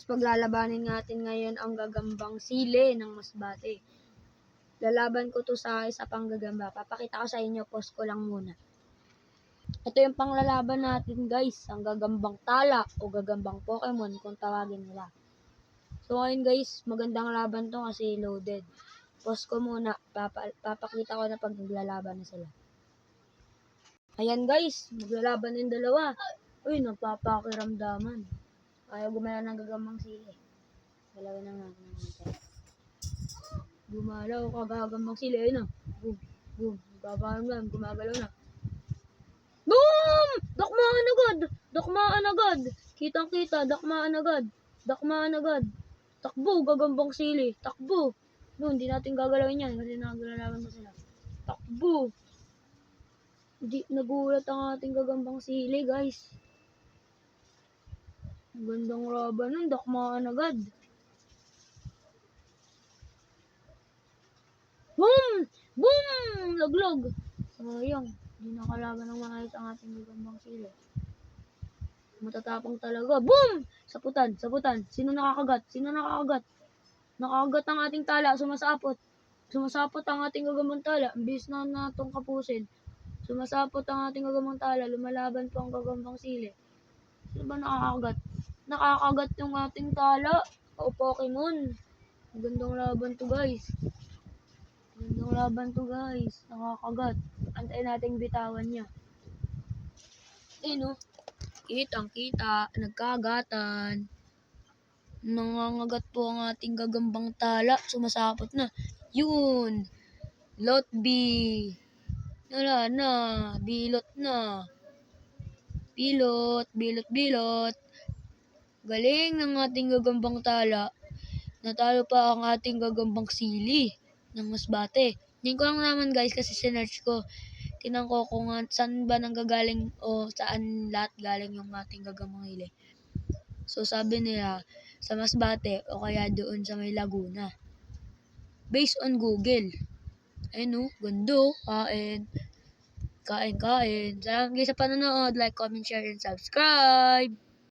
guys, paglalabanin natin ngayon ang gagambang sili ng Masbate. Lalaban ko to sa isa pang gagamba. Papakita ko sa inyo, post ko lang muna. Ito yung panglalaban natin guys, ang gagambang tala o gagambang Pokemon kung tawagin nila. So ngayon guys, magandang laban to kasi loaded. Post ko muna, papakita ko na pag naglalaban na sila. Ayan guys, maglalaban yung dalawa. Uy, nagpapakiramdaman. Ayaw gumala ng gagambang sili. Galawin na nga. Gumalaw ka gagambang sili. Ayun na. Boom. Boom. Nagpapakiramdam. Gumagalaw na. Boom! Dakmaan agad. Dakmaan agad. Kitang-kita. Dakmaan agad. Dakmaan agad. Takbo. Gagambang sili. Takbo. No, hindi natin gagalawin yan kasi naglalalaban pa sila. Takbo. Hindi, nagulat ang ating gagambang sili guys. Gandang laban nun, dakmaan agad. Boom! Boom! Laglog. Sayang, hindi nakalaban ng maayos ang ating gagambang sili. Matatapang talaga. Boom! Saputan, saputan. Sino nakakagat? Sino nakakagat? Nakakagat ang ating tala, sumasapot. Sumasapot ang ating gagambang tala. Imbis na natong kapusin. Sumasapot ang ating gagambang tala. Lumalaban po ang gagambang sili. Sino ba nakakagat? Nakakagat yung ating tala o Pokemon. Magandang laban to guys. Magandang laban to guys. Nakakagat. Antayin natin bitawan niya. Eh no. Kitang-kita. Nagkagatan. Nangangagat po ang ating gagambang tala. Sumasapot na. Yun. Lot B. Wala na. Bilot na. Bilot. Bilot. Bilot. Galing ng ating gagambang tala. Natalo pa ang ating gagambang sili ng Masbate. Hindi ko lang naman guys kasi sinearch ko. Tinang ko kung saan ba nanggagaling o saan lahat galing yung ating gagambang sili. So sabi nila sa Masbate o kaya doon sa may Laguna. Based on Google. Ayun o, gando, kain. Kain. Salamat guys sa panonood. Like, comment, share, and subscribe.